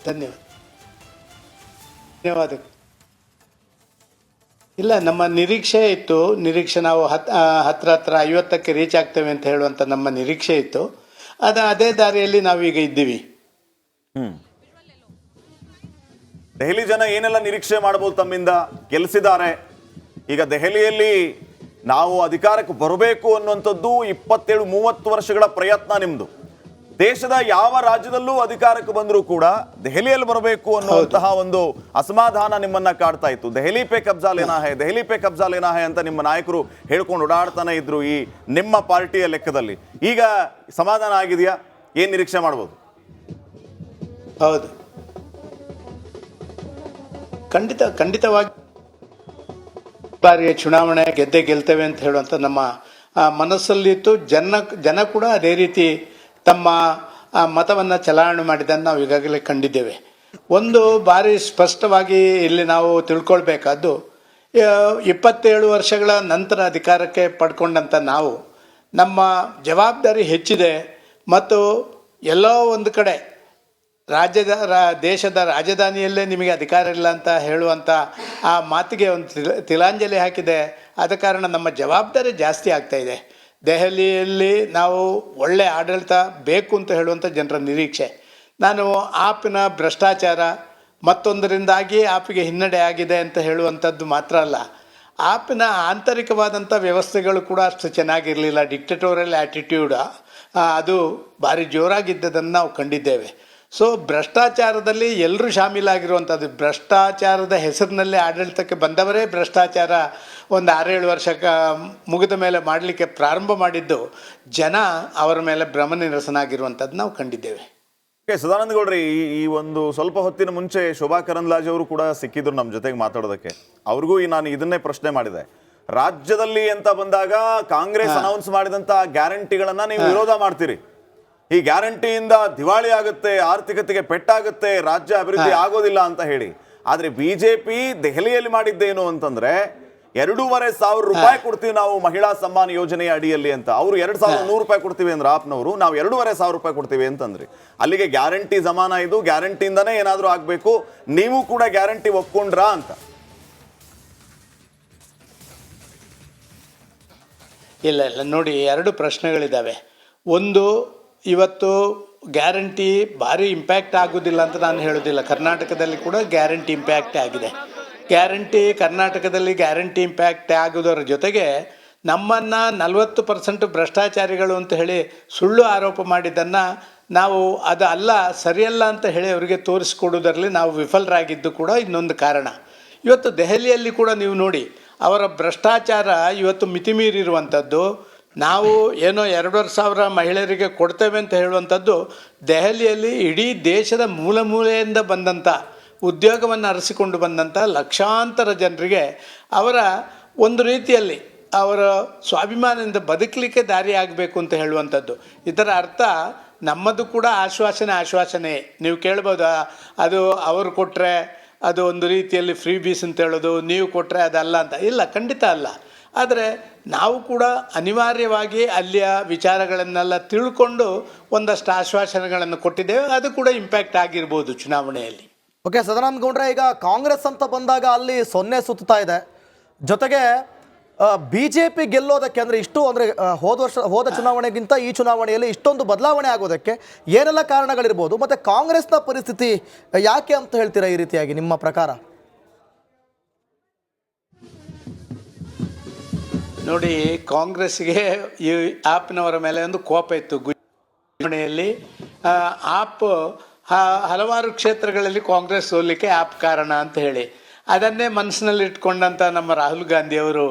ಧನ್ಯವಾದ. ಇಲ್ಲ, ನಮ್ಮ ನಿರೀಕ್ಷೆ ಇತ್ತು. ನಾವು ಹತ್ರ 50ಕ್ಕೆ ರೀಚ್ ಆಗ್ತೇವೆ ಅಂತ ಹೇಳುವಂಥ ನಮ್ಮ ನಿರೀಕ್ಷೆ ಇತ್ತು. ಅದೇ ದಾರಿಯಲ್ಲಿ ನಾವೀಗ ಇದ್ದೀವಿ. ದೆಹಲಿ ಜನ ಏನೆಲ್ಲ ನಿರೀಕ್ಷೆ ಮಾಡಬಹುದು ತಮ್ಮಿಂದ? ಗೆಲ್ಲಿಸಿದ್ದಾರೆ. ಈಗ ದೆಹಲಿಯಲ್ಲಿ ನಾವು ಅಧಿಕಾರಕ್ಕೆ ಬರಬೇಕು ಅನ್ನುವಂಥದ್ದು 27-30 ವರ್ಷಗಳ ಪ್ರಯತ್ನ ನಿಮ್ದು. ದೇಶದ ಯಾವ ರಾಜ್ಯದಲ್ಲೂ ಅಧಿಕಾರಕ್ಕೆ ಬಂದರೂ ಕೂಡ ದೆಹಲಿಯಲ್ಲಿ ಬರಬೇಕು ಅನ್ನುವಂತಹ ಒಂದು ಅಸಮಾಧಾನ ನಿಮ್ಮನ್ನ ಕಾಡ್ತಾ ಇತ್ತು. ದೆಹಲಿ ಪೇ ಕಬ್ಜಾ ಲೇನಾ ಹೈ, ದೆಹಲಿ ಪೇ ಕಬ್ಜಾ ಲೇನಾ ಹೈ ಅಂತ ನಿಮ್ಮ ನಾಯಕರು ಹೇಳ್ಕೊಂಡು ಓಡಾಡ್ತಾನೆ ಇದ್ರು ಈ ನಿಮ್ಮ ಪಾರ್ಟಿಯ ಲೆಕ್ಕದಲ್ಲಿ. ಈಗ ಸಮಾಧಾನ ಆಗಿದೆಯಾ? ಏನ್ ನಿರೀಕ್ಷೆ ಮಾಡ್ಬೋದು? ಹೌದು, ಖಂಡಿತವಾಗಿ ಬಾರಿಯ ಚುನಾವಣೆ ಗೆಲ್ತೇವೆ ಅಂತ ಹೇಳುವಂಥ ನಮ್ಮ ಮನಸ್ಸಲ್ಲಿತ್ತು. ಜನ ಕೂಡ ಅದೇ ರೀತಿ ತಮ್ಮ ಮತವನ್ನು ಚಲಾವಣೆ ಮಾಡಿದ್ದನ್ನು ನಾವು ಈಗಾಗಲೇ ಕಂಡಿದ್ದೇವೆ. ಒಂದು ಬಾರಿ ಸ್ಪಷ್ಟವಾಗಿ ಇಲ್ಲಿ ನಾವು ತಿಳ್ಕೊಳ್ಬೇಕಾದ್ದು, 27 ವರ್ಷಗಳ ನಂತರ ಅಧಿಕಾರಕ್ಕೆ ಪಡ್ಕೊಂಡಂಥ ನಾವು ನಮ್ಮ ಜವಾಬ್ದಾರಿ ಹೆಚ್ಚಿದೆ ಮತ್ತು ಎಲ್ಲೋ ಒಂದು ಕಡೆ ದೇಶದ ರಾಜಧಾನಿಯಲ್ಲೇ ನಿಮಗೆ ಅಧಿಕಾರ ಇಲ್ಲ ಅಂತ ಹೇಳುವಂಥ ಆ ಮಾತಿಗೆ ಒಂದು ತಿಲಾಂಜಲಿ ಹಾಕಿದೆ. ಆದ ಕಾರಣ ನಮ್ಮ ಜವಾಬ್ದಾರಿ ಜಾಸ್ತಿ ಆಗ್ತಾಯಿದೆ. ದೆಹಲಿಯಲ್ಲಿ ನಾವು ಒಳ್ಳೆ ಆಡಳಿತ ಬೇಕು ಅಂತ ಹೇಳುವಂಥ ಜನರ ನಿರೀಕ್ಷೆ. ನಾನು ಆಪಿನ ಭ್ರಷ್ಟಾಚಾರ ಮತ್ತೊಂದರಿಂದಾಗಿ ಆಪಿಗೆ ಹಿನ್ನಡೆ ಆಗಿದೆ ಅಂತ ಹೇಳುವಂಥದ್ದು ಮಾತ್ರ ಅಲ್ಲ, ಆಪಿನ ಆಂತರಿಕವಾದಂಥ ವ್ಯವಸ್ಥೆಗಳು ಕೂಡ ಅಷ್ಟು ಚೆನ್ನಾಗಿರಲಿಲ್ಲ. ಡಿಕ್ಟಟೋರಿಯಲ್ ಆ್ಯಟಿಟ್ಯೂಡ್ ಅದು ಭಾರಿ ಜೋರಾಗಿದ್ದದನ್ನು ನಾವು ಕಂಡಿದ್ದೇವೆ. ಸೊ ಭ್ರಷ್ಟಾಚಾರದಲ್ಲಿ ಎಲ್ಲರೂ ಶಾಮೀಲಾಗಿರುವಂಥದ್ದು. ಭ್ರಷ್ಟಾಚಾರದ ಹೆಸರಿನಲ್ಲಿ ಆಡಳಿತಕ್ಕೆ ಬಂದವರೇ ಭ್ರಷ್ಟಾಚಾರ ಒಂದು 6-7 ವರ್ಷ ಮುಗಿದ ಮೇಲೆ ಮಾಡಲಿಕ್ಕೆ ಪ್ರಾರಂಭ ಮಾಡಿದ್ದು ಜನ ಅವರ ಮೇಲೆ ಭ್ರಮ ನಿರಸನಾಗಿರುವಂಥದ್ದು ನಾವು ಕಂಡಿದ್ದೇವೆ. ಸದಾನಂದ ಗೌಡ್ರಿ, ಈ ಒಂದು ಸ್ವಲ್ಪ ಹೊತ್ತಿನ ಮುಂಚೆ ಶೋಭಾ ಕರಂದ್ಲಾಜೆ ಅವರು ಕೂಡ ಸಿಕ್ಕಿದ್ರು ನಮ್ಮ ಜೊತೆಗೆ ಮಾತಾಡೋದಕ್ಕೆ. ಅವ್ರಿಗೂ ನಾನು ಇದನ್ನೇ ಪ್ರಶ್ನೆ ಮಾಡಿದೆ. ರಾಜ್ಯದಲ್ಲಿ ಅಂತ ಬಂದಾಗ ಕಾಂಗ್ರೆಸ್ ಅನೌನ್ಸ್ ಮಾಡಿದಂತ ಗ್ಯಾರಂಟಿಗಳನ್ನ ನೀವು ವಿರೋಧ ಮಾಡ್ತೀರಿ. ಈ ಗ್ಯಾರಂಟಿಯಿಂದ ದಿವಾಳಿ ಆಗುತ್ತೆ, ಆರ್ಥಿಕತೆಗೆ ಪೆಟ್ಟಾಗುತ್ತೆ, ರಾಜ್ಯ ಅಭಿವೃದ್ಧಿ ಆಗೋದಿಲ್ಲ ಅಂತ ಹೇಳಿ. ಆದ್ರೆ ಬಿಜೆಪಿ ದೆಹಲಿಯಲ್ಲಿ ಮಾಡಿದ್ದೇನು ಅಂತಂದ್ರೆ 2,500 ರೂಪಾಯಿ ಕೊಡ್ತೀವಿ ನಾವು ಮಹಿಳಾ ಸಮ್ಮಾನ್ ಯೋಜನೆಯ ಅಡಿಯಲ್ಲಿ ಅಂತ. ಅವರು 2,100 ರೂಪಾಯಿ ಕೊಡ್ತೀವಿ ಅಂದ್ರೆ ಆಪ್ನವರು, ನಾವು 2,500 ರೂಪಾಯಿ ಕೊಡ್ತೀವಿ ಅಂತಂದ್ರಿ. ಅಲ್ಲಿಗೆ ಗ್ಯಾರಂಟಿ ಜಮಾನ, ಇದು ಗ್ಯಾರಂಟಿಯಿಂದನೇ ಏನಾದ್ರೂ ಆಗ್ಬೇಕು, ನೀವು ಕೂಡ ಗ್ಯಾರಂಟಿ ಒಪ್ಕೊಂಡ್ರಾ ಅಂತ? ಇಲ್ಲ, ನೋಡಿ, 2 ಪ್ರಶ್ನೆಗಳಿದ್ದಾವೆ. ಒಂದು, ಇವತ್ತು ಗ್ಯಾರಂಟಿ ಭಾರಿ ಇಂಪ್ಯಾಕ್ಟ್ ಆಗೋದಿಲ್ಲ ಅಂತ ನಾನು ಹೇಳೋದಿಲ್ಲ. ಕರ್ನಾಟಕದಲ್ಲಿ ಕೂಡ ಗ್ಯಾರಂಟಿ ಇಂಪ್ಯಾಕ್ಟ್ ಆಗಿದೆ. ಕರ್ನಾಟಕದಲ್ಲಿ ಗ್ಯಾರಂಟಿ ಇಂಪ್ಯಾಕ್ಟ್ ಆಗೋದರ ಜೊತೆಗೆ ನಮ್ಮನ್ನು 40% ಭ್ರಷ್ಟಾಚಾರಿಗಳು ಅಂತ ಹೇಳಿ ಸುಳ್ಳು ಆರೋಪ ಮಾಡಿದ್ದನ್ನು ನಾವು ಅದು ಅಲ್ಲ, ಸರಿಯಲ್ಲ ಅಂತ ಹೇಳಿ ಅವರಿಗೆ ತೋರಿಸ್ಕೊಡೋದರಲ್ಲಿ ನಾವು ವಿಫಲರಾಗಿದ್ದು ಕೂಡ ಇನ್ನೊಂದು ಕಾರಣ. ಇವತ್ತು ದೆಹಲಿಯಲ್ಲಿ ಕೂಡ ನೀವು ನೋಡಿ, ಅವರ ಭ್ರಷ್ಟಾಚಾರ ಇವತ್ತು ಮಿತಿಮೀರಿರುವಂಥದ್ದು. ನಾವು ಏನೋ 2,500 ಮಹಿಳೆಯರಿಗೆ ಕೊಡ್ತೇವೆ ಅಂತ ಹೇಳುವಂಥದ್ದು ದೆಹಲಿಯಲ್ಲಿ ಇಡೀ ದೇಶದ ಮೂಲೆಯಿಂದ ಬಂದಂಥ ಉದ್ಯೋಗವನ್ನು ಅರಸಿಕೊಂಡು ಬಂದಂಥ ಲಕ್ಷಾಂತರ ಜನರಿಗೆ ಅವರ ಒಂದು ರೀತಿಯಲ್ಲಿ ಅವರ ಸ್ವಾಭಿಮಾನದಿಂದ ಬದುಕಲಿಕ್ಕೆ ದಾರಿ ಆಗಬೇಕು ಅಂತ ಹೇಳುವಂಥದ್ದು. ಇದರ ಅರ್ಥ ನಮ್ಮದು ಕೂಡ ಆಶ್ವಾಸನೆ. ನೀವು ಕೇಳ್ಬೋದು, ಅದು ಅವರು ಕೊಟ್ಟರೆ ಅದು ಒಂದು ರೀತಿಯಲ್ಲಿ ಫ್ರೀ ಬೀಸ್ ಅಂತ ಹೇಳೋದು, ನೀವು ಕೊಟ್ಟರೆ ಅದಲ್ಲ ಅಂತ. ಇಲ್ಲ, ಖಂಡಿತ ಅಲ್ಲ. ಆದರೆ ನಾವು ಕೂಡ ಅನಿವಾರ್ಯವಾಗಿ ಅಲ್ಲಿಯ ವಿಚಾರಗಳನ್ನೆಲ್ಲ ತಿಳ್ಕೊಂಡು ಒಂದಷ್ಟು ಆಶ್ವಾಸನೆಗಳನ್ನು ಕೊಟ್ಟಿದ್ದೇವೆ. ಅದು ಕೂಡ ಇಂಪ್ಯಾಕ್ಟ್ ಆಗಿರ್ಬೋದು ಚುನಾವಣೆಯಲ್ಲಿ. ಓಕೆ, ಸದಾನಂದ ಗೌಡ್ರೆ, ಈಗ ಕಾಂಗ್ರೆಸ್ ಅಂತ ಬಂದಾಗ ಅಲ್ಲಿ 0 ಸುತ್ತಾ ಇದೆ. ಜೊತೆಗೆ BJP ಗೆಲ್ಲೋದಕ್ಕೆ ಅಂದರೆ ಹೋದ ಚುನಾವಣೆಗಿಂತ ಈ ಚುನಾವಣೆಯಲ್ಲಿ ಇಷ್ಟೊಂದು ಬದಲಾವಣೆ ಆಗೋದಕ್ಕೆ ಏನೆಲ್ಲ ಕಾರಣಗಳಿರ್ಬೋದು, ಮತ್ತು ಕಾಂಗ್ರೆಸ್ನ ಪರಿಸ್ಥಿತಿ ಯಾಕೆ ಅಂತ ಹೇಳ್ತೀರಾ ಈ ರೀತಿಯಾಗಿ ನಿಮ್ಮ ಪ್ರಕಾರ? ನೋಡಿ, ಕಾಂಗ್ರೆಸ್ಗೆ ಈ ಆಪ್ನವರ ಮೇಲೆ ಒಂದು ಕೋಪ ಇತ್ತು. ಚುನಾವಣೆಯಲ್ಲಿ ಆಪ್ ಹಲವಾರು ಕ್ಷೇತ್ರಗಳಲ್ಲಿ ಕಾಂಗ್ರೆಸ್ ಸೋಲಿಕ್ಕೆ ಆಪ್ ಕಾರಣ ಅಂತ ಹೇಳಿ ಅದನ್ನೇ ಮನಸ್ಸಿನಲ್ಲಿ ಇಟ್ಕೊಂಡಂಥ ನಮ್ಮ ರಾಹುಲ್ ಗಾಂಧಿಯವರು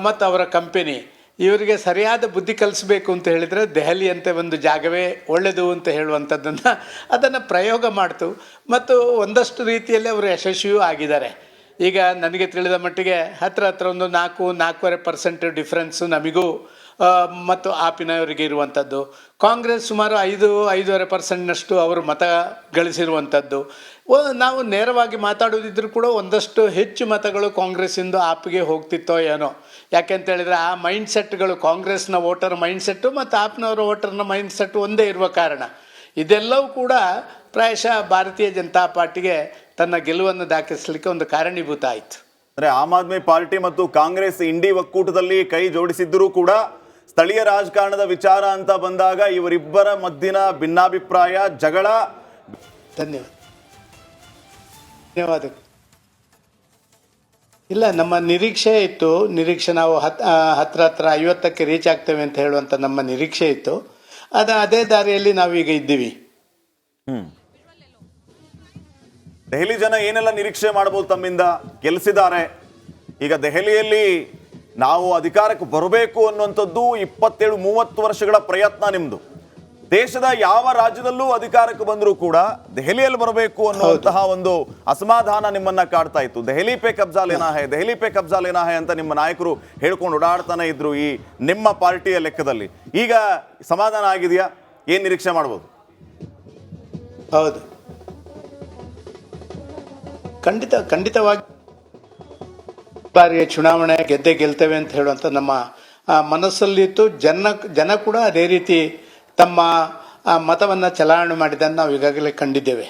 ಮತ್ತು ಅವರ ಕಂಪೆನಿ ಇವರಿಗೆ ಸರಿಯಾದ ಬುದ್ಧಿ ಕಲಿಸ್ಬೇಕು ಅಂತ ಹೇಳಿದರೆ ದೆಹಲಿ ಅಂತ ಒಂದು ಜಾಗವೇ ಒಳ್ಳೆಯದು ಅಂತ ಅದನ್ನು ಪ್ರಯೋಗ ಮಾಡ್ತು ಮತ್ತು ಒಂದಷ್ಟು ರೀತಿಯಲ್ಲಿ ಅವರು ಯಶಸ್ವಿಯೂ ಆಗಿದ್ದಾರೆ. ಈಗ ನನಗೆ ತಿಳಿದ ಮಟ್ಟಿಗೆ ಹತ್ರ ಒಂದು 4-4.5% ಡಿಫ್ರೆನ್ಸು ನಮಗೂ ಮತ್ತು ಆಪಿನವರಿಗೆ ಇರುವಂಥದ್ದು. ಕಾಂಗ್ರೆಸ್ ಸುಮಾರು 5-5.5% ಅವರು ಮತ ಗಳಿಸಿರುವಂಥದ್ದು. ನಾವು ನೇರವಾಗಿ ಮಾತಾಡೋದಿದ್ರು ಕೂಡ ಒಂದಷ್ಟು ಹೆಚ್ಚು ಮತಗಳು ಕಾಂಗ್ರೆಸ್ಸಿಂದ ಆಪ್ಗೆ ಹೋಗ್ತಿತ್ತೋ ಏನೋ. ಯಾಕೆಂತೇಳಿದರೆ ಆ ಮೈಂಡ್ಸೆಟ್ಗಳು, ಕಾಂಗ್ರೆಸ್ನ ವೋಟರ್ ಮೈಂಡ್ಸೆಟ್ಟು ಮತ್ತು ಆಪ್ನವರ ವೋಟರ್ನ ಮೈಂಡ್ಸೆಟ್ಟು ಒಂದೇ ಇರುವ ಕಾರಣ ಇದೆಲ್ಲವೂ ಕೂಡ ಪ್ರಾಯಶಃ ಭಾರತೀಯ ಜನತಾ ಪಾರ್ಟಿಗೆ ತನ್ನ ಗೆಲುವನ್ನು ದಾಖಲಿಸಲಿಕ್ಕೆ ಒಂದು ಕಾರಣೀಭೂತ ಆಯಿತು. ಅಂದ್ರೆ ಆಮ್ ಆದ್ಮಿ ಪಾರ್ಟಿ ಮತ್ತು ಕಾಂಗ್ರೆಸ್ ಇಂಡಿ ಒಕ್ಕೂಟದಲ್ಲಿ ಕೈ ಜೋಡಿಸಿದ್ದರೂ ಕೂಡ ಸ್ಥಳೀಯ ರಾಜಕಾರಣದ ವಿಚಾರ ಅಂತ ಬಂದಾಗ ಇವರಿಬ್ಬರ ಮಧ್ಯನ ಭಿನ್ನಾಭಿಪ್ರಾಯ, ಜಗಳ. ಧನ್ಯವಾದ. ಇಲ್ಲ, ನಮ್ಮ ನಿರೀಕ್ಷೆ ಇತ್ತು. ನಾವು ಹತ್ರ 50ಕ್ಕೆ ರೀಚ್ ಆಗ್ತೇವೆ ಅಂತ ಹೇಳುವಂಥ ನಮ್ಮ ನಿರೀಕ್ಷೆ ಇತ್ತು. ಅದೇ ದಾರಿಯಲ್ಲಿ ನಾವೀಗ ಇದ್ದೀವಿ. ದೆಹಲಿ ಜನ ಏನೆಲ್ಲ ನಿರೀಕ್ಷೆ ಮಾಡಬಹುದು ತಮ್ಮಿಂದ? ಗೆಲ್ಲಿಸಿದ್ದಾರೆ. ಈಗ ದೆಹಲಿಯಲ್ಲಿ ನಾವು ಅಧಿಕಾರಕ್ಕೆ ಬರಬೇಕು ಅನ್ನುವಂಥದ್ದು 27-30 ವರ್ಷಗಳ ಪ್ರಯತ್ನ ನಿಮ್ದು. ದೇಶದ ಯಾವ ರಾಜ್ಯದಲ್ಲೂ ಅಧಿಕಾರಕ್ಕೆ ಬಂದರೂ ಕೂಡ ದೆಹಲಿಯಲ್ಲಿ ಬರಬೇಕು ಅನ್ನುವಂತಹ ಒಂದು ಅಸಮಾಧಾನ ನಿಮ್ಮನ್ನ ಕಾಡ್ತಾ ಇತ್ತು. ದೆಹಲಿ ಪೇ ಕಬ್ಜಾ ಲೇನಾ ಹೈ, ದೆಹಲಿ ಪೇ ಕಬ್ಜಾ ಲೇನಾ ಹೈ ಅಂತ ನಿಮ್ಮ ನಾಯಕರು ಹೇಳ್ಕೊಂಡು ಓಡಾಡ್ತಾನೆ ಇದ್ರು ಈ ನಿಮ್ಮ ಪಾರ್ಟಿಯ ಲೆಕ್ಕದಲ್ಲಿ. ಈಗ ಸಮಾಧಾನ ಆಗಿದೆಯಾ? ಏನ್ ನಿರೀಕ್ಷೆ ಮಾಡ್ಬೋದು? ಹೌದು, ಖಂಡಿತವಾಗಿ ಬಾರಿಯ ಚುನಾವಣೆ ಗೆಲ್ತೇವೆ ಅಂತ ಹೇಳುವಂಥ ನಮ್ಮ ಮನಸ್ಸಲ್ಲಿತ್ತು. ಜನ ಕೂಡ ಅದೇ ರೀತಿ ತಮ್ಮ ಮತವನ್ನು ಚಲಾವಣೆ ಮಾಡಿದ್ದನ್ನು ನಾವು ಈಗಾಗಲೇ ಕಂಡಿದ್ದೇವೆ.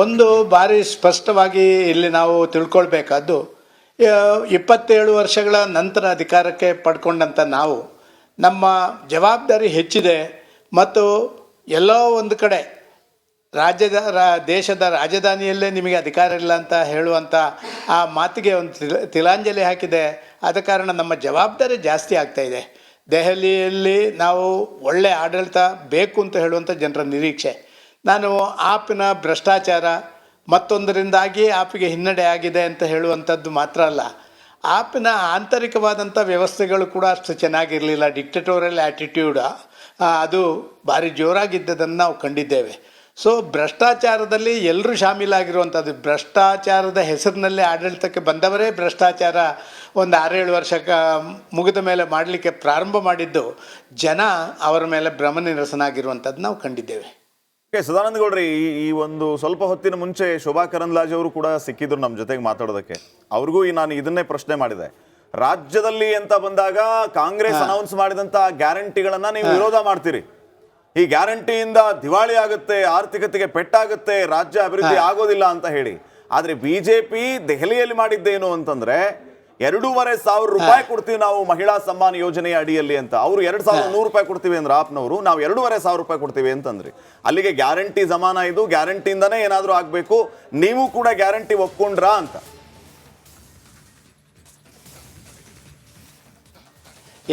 ಒಂದು ಬಾರಿ ಸ್ಪಷ್ಟವಾಗಿ ಇಲ್ಲಿ ನಾವು ತಿಳ್ಕೊಳ್ಬೇಕಾದ್ದು, 27 ವರ್ಷಗಳ ನಂತರ ಅಧಿಕಾರಕ್ಕೆ ಪಡ್ಕೊಂಡಂಥ ನಾವು ನಮ್ಮ ಜವಾಬ್ದಾರಿ ಹೆಚ್ಚಿದೆ ಮತ್ತು ಎಲ್ಲೋ ಒಂದು ಕಡೆ ದೇಶದ ರಾಜಧಾನಿಯಲ್ಲೇ ನಿಮಗೆ ಅಧಿಕಾರ ಇಲ್ಲ ಅಂತ ಹೇಳುವಂಥ ಆ ಮಾತಿಗೆ ಒಂದು ತಿಲಾಂಜಲಿ ಹಾಕಿದೆ. ಆದ ಕಾರಣ ನಮ್ಮ ಜವಾಬ್ದಾರಿ ಜಾಸ್ತಿ ಆಗ್ತಾ ಇದೆ. ದೆಹಲಿಯಲ್ಲಿ ನಾವು ಒಳ್ಳೆ ಆಡಳಿತ ಬೇಕು ಅಂತ ಹೇಳುವಂಥ ಜನರ ನಿರೀಕ್ಷೆ. ನಾನು ಆಪಿನ ಭ್ರಷ್ಟಾಚಾರ ಮತ್ತೊಂದರಿಂದಾಗಿ ಆಪಿಗೆ ಹಿನ್ನಡೆ ಆಗಿದೆ ಅಂತ ಹೇಳುವಂಥದ್ದು ಮಾತ್ರ ಅಲ್ಲ, ಆಪಿನ ಆಂತರಿಕವಾದಂಥ ವ್ಯವಸ್ಥೆಗಳು ಕೂಡ ಅಷ್ಟು ಚೆನ್ನಾಗಿರಲಿಲ್ಲ. ಡಿಕ್ಟಟೋರಿಯಲ್ ಆ್ಯಟಿಟ್ಯೂಡ್ ಅದು ಭಾರಿ ಜೋರಾಗಿದ್ದದನ್ನು ನಾವು ಕಂಡಿದ್ದೇವೆ. ಸೊ ಭ್ರಷ್ಟಾಚಾರದಲ್ಲಿ ಎಲ್ಲರೂ ಶಾಮೀಲಾಗಿರುವಂಥದ್ದು. ಭ್ರಷ್ಟಾಚಾರದ ಹೆಸರಿನಲ್ಲಿ ಆಡಳಿತಕ್ಕೆ ಬಂದವರೇ ಭ್ರಷ್ಟಾಚಾರ ಒಂದು 6-7 ವರ್ಷ ಮುಗಿದ ಮೇಲೆ ಮಾಡಲಿಕ್ಕೆ ಪ್ರಾರಂಭ ಮಾಡಿದ್ದು ಜನ ಅವರ ಮೇಲೆ ಭ್ರಮ ನಿರಸನಾಗಿರುವಂಥದ್ದು ನಾವು ಕಂಡಿದ್ದೇವೆ. ಸದಾನಂದ ಗೌಡ್ರಿ, ಈ ಒಂದು ಸ್ವಲ್ಪ ಹೊತ್ತಿನ ಮುಂಚೆ ಶೋಭಾ ಕರಂದ್ಲಾಜೆ ಅವರು ಕೂಡ ಸಿಕ್ಕಿದ್ರು ನಮ್ಮ ಜೊತೆಗೆ ಮಾತಾಡೋದಕ್ಕೆ. ಅವ್ರಿಗೂ ನಾನು ಇದನ್ನೇ ಪ್ರಶ್ನೆ ಮಾಡಿದೆ. ರಾಜ್ಯದಲ್ಲಿ ಅಂತ ಬಂದಾಗ ಕಾಂಗ್ರೆಸ್ ಅನೌನ್ಸ್ ಮಾಡಿದಂತ ಗ್ಯಾರಂಟಿಗಳನ್ನ ನೀವು ವಿರೋಧ ಮಾಡ್ತೀರಿ. ಈ ಗ್ಯಾರಂಟಿಯಿಂದ ದಿವಾಳಿ ಆಗುತ್ತೆ, ಆರ್ಥಿಕತೆಗೆ ಪೆಟ್ಟಾಗುತ್ತೆ, ರಾಜ್ಯ ಅಭಿವೃದ್ಧಿ ಆಗೋದಿಲ್ಲ ಅಂತ ಹೇಳಿ. ಆದ್ರೆ ಬಿಜೆಪಿ ದೆಹಲಿಯಲ್ಲಿ ಮಾಡಿದ್ದೇನು ಅಂತಂದ್ರೆ 2,500 ರೂಪಾಯಿ ಕೊಡ್ತೀವಿ ನಾವು ಮಹಿಳಾ ಸಮ್ಮಾನ್ ಯೋಜನೆಯ ಅಡಿಯಲ್ಲಿ ಅಂತ. ಅವರು 2,100 ರೂಪಾಯಿ ಕೊಡ್ತೀವಿ ಅಂದ್ರೆ ಆಪ್ನವರು, ನಾವು 2,500 ರೂಪಾಯಿ ಕೊಡ್ತೀವಿ ಅಂತಂದ್ರಿ. ಅಲ್ಲಿಗೆ ಗ್ಯಾರಂಟಿ ಜಮಾನ, ಇದು ಗ್ಯಾರಂಟಿಯಿಂದನೇ ಏನಾದ್ರೂ ಆಗ್ಬೇಕು, ನೀವು ಕೂಡ ಗ್ಯಾರಂಟಿ ಒಪ್ಕೊಂಡ್ರಾ ಅಂತ?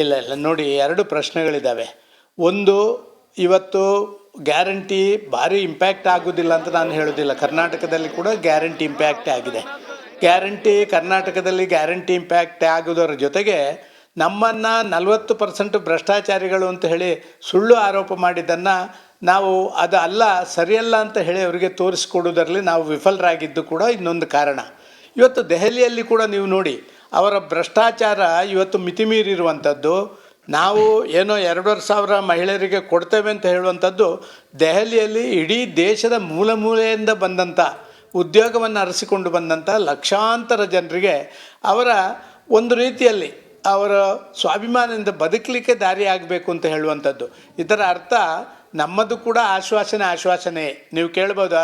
ಇಲ್ಲ ನೋಡಿ, 2 ಪ್ರಶ್ನೆಗಳಿದ್ದಾವೆ. ಒಂದು, ಇವತ್ತು ಗ್ಯಾರಂಟಿ ಭಾರಿ ಇಂಪ್ಯಾಕ್ಟ್ ಆಗೋದಿಲ್ಲ ಅಂತ ನಾನು ಹೇಳೋದಿಲ್ಲ. ಕರ್ನಾಟಕದಲ್ಲಿ ಕೂಡ ಗ್ಯಾರಂಟಿ ಇಂಪ್ಯಾಕ್ಟ್ ಆಗಿದೆ. ಕರ್ನಾಟಕದಲ್ಲಿ ಗ್ಯಾರಂಟಿ ಇಂಪ್ಯಾಕ್ಟ್ ಆಗೋದರ ಜೊತೆಗೆ ನಮ್ಮನ್ನು 40% ಭ್ರಷ್ಟಾಚಾರಿಗಳು ಅಂತ ಹೇಳಿ ಸುಳ್ಳು ಆರೋಪ ಮಾಡಿದ್ದನ್ನು ನಾವು ಅದು ಅಲ್ಲ, ಸರಿಯಲ್ಲ ಅಂತ ಹೇಳಿ ಅವರಿಗೆ ತೋರಿಸ್ಕೊಡೋದರಲ್ಲಿ ನಾವು ವಿಫಲರಾಗಿದ್ದು ಕೂಡ ಇನ್ನೊಂದು ಕಾರಣ. ಇವತ್ತು ದೆಹಲಿಯಲ್ಲಿ ಕೂಡ ನೀವು ನೋಡಿ, ಅವರ ಭ್ರಷ್ಟಾಚಾರ ಇವತ್ತು ಮಿತಿಮೀರಿರುವಂಥದ್ದು. ನಾವು ಏನೋ 2,500 ಮಹಿಳೆಯರಿಗೆ ಕೊಡ್ತೇವೆ ಅಂತ ಹೇಳುವಂಥದ್ದು ದೆಹಲಿಯಲ್ಲಿ ಇಡೀ ದೇಶದ ಮೂಲೆಯಿಂದ ಬಂದಂಥ ಉದ್ಯೋಗವನ್ನು ಅರಸಿಕೊಂಡು ಬಂದಂಥ ಲಕ್ಷಾಂತರ ಜನರಿಗೆ ಅವರ ಒಂದು ರೀತಿಯಲ್ಲಿ ಅವರ ಸ್ವಾಭಿಮಾನದಿಂದ ಬದುಕಲಿಕ್ಕೆ ದಾರಿ ಆಗಬೇಕು ಅಂತ ಹೇಳುವಂಥದ್ದು. ಇದರ ಅರ್ಥ ನಮ್ಮದು ಕೂಡ ಆಶ್ವಾಸನೆ. ನೀವು ಕೇಳ್ಬೋದು,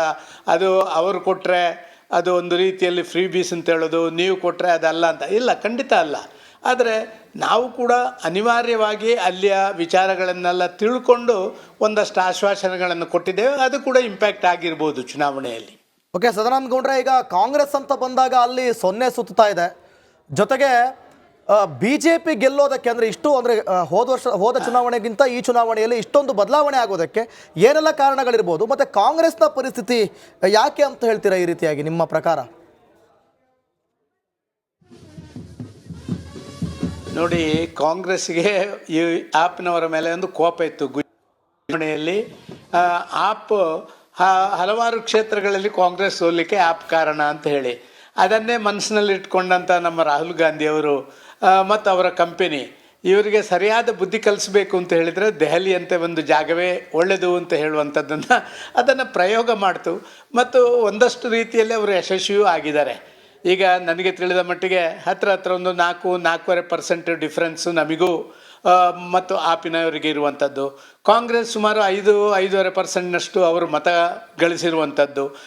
ಅದು ಅವರು ಕೊಟ್ಟರೆ ಅದು ಒಂದು ರೀತಿಯಲ್ಲಿ ಫ್ರೀ ಬೀಸ್ ಅಂತ ಹೇಳೋದು, ನೀವು ಕೊಟ್ಟರೆ ಅದಲ್ಲ ಅಂತ. ಇಲ್ಲ, ಖಂಡಿತ ಅಲ್ಲ. ಆದರೆ ನಾವು ಕೂಡ ಅನಿವಾರ್ಯವಾಗಿ ಅಲ್ಲಿಯ ವಿಚಾರಗಳನ್ನೆಲ್ಲ ತಿಳ್ಕೊಂಡು ಒಂದಷ್ಟು ಆಶ್ವಾಸನೆಗಳನ್ನು ಕೊಟ್ಟಿದ್ದೇವೆ. ಅದು ಕೂಡ ಇಂಪ್ಯಾಕ್ಟ್ ಆಗಿರ್ಬೋದು ಚುನಾವಣೆಯಲ್ಲಿ. ಓಕೆ, ಸದಾನಂದ ಗೌಡ್ರೆ, ಈಗ ಕಾಂಗ್ರೆಸ್ ಅಂತ ಬಂದಾಗ ಅಲ್ಲಿ 0 ಸುತ್ತಾ ಇದೆ. ಜೊತೆಗೆ BJP ಗೆಲ್ಲೋದಕ್ಕೆ ಅಂದರೆ ಹೋದ ಚುನಾವಣೆಗಿಂತ ಈ ಚುನಾವಣೆಯಲ್ಲಿ ಇಷ್ಟೊಂದು ಬದಲಾವಣೆ ಆಗೋದಕ್ಕೆ ಏನೆಲ್ಲ ಕಾರಣಗಳಿರ್ಬೋದು, ಮತ್ತು ಕಾಂಗ್ರೆಸ್ನ ಪರಿಸ್ಥಿತಿ ಯಾಕೆ ಅಂತ ಹೇಳ್ತೀರಾ ಈ ರೀತಿಯಾಗಿ ನಿಮ್ಮ ಪ್ರಕಾರ? ನೋಡಿ, ಕಾಂಗ್ರೆಸ್ಗೆ ಈ ಆಪ್ನವರ ಮೇಲೆ ಒಂದು ಕೋಪ ಇತ್ತು. ಚುನಾವಣೆಯಲ್ಲಿ ಆಪ್ ಹಲವಾರು ಕ್ಷೇತ್ರಗಳಲ್ಲಿ ಕಾಂಗ್ರೆಸ್ ಸೋಲಿಕ್ಕೆ ಆಪ್ ಕಾರಣ ಅಂತ ಹೇಳಿ ಅದನ್ನೇ ಮನಸ್ಸಿನಲ್ಲಿ ಇಟ್ಕೊಂಡಂಥ ನಮ್ಮ ರಾಹುಲ್ ಗಾಂಧಿಯವರು ಮತ್ತು ಅವರ ಕಂಪೆನಿ ಇವರಿಗೆ ಸರಿಯಾದ ಬುದ್ಧಿ ಕಲಿಸ್ಬೇಕು ಅಂತ ಹೇಳಿದರೆ ದೆಹಲಿ ಅಂತ ಒಂದು ಜಾಗವೇ ಒಳ್ಳೆಯದು ಅಂತ ಅದನ್ನು ಪ್ರಯೋಗ ಮಾಡ್ತು ಮತ್ತು ಒಂದಷ್ಟು ರೀತಿಯಲ್ಲಿ ಅವರು ಯಶಸ್ವಿಯೂ ಆಗಿದ್ದಾರೆ. ಈಗ ನನಗೆ ತಿಳಿದ ಮಟ್ಟಿಗೆ ಹತ್ರ ಒಂದು 4-4.5% ಡಿಫ್ರೆನ್ಸು ನಮಗೂ ಮತ್ತು ಆಪಿನವರಿಗೆ ಇರುವಂಥದ್ದು. ಕಾಂಗ್ರೆಸ್ ಸುಮಾರು 5-5.5% ಅವರು ಮತ ಗಳಿಸಿರುವಂಥದ್ದು.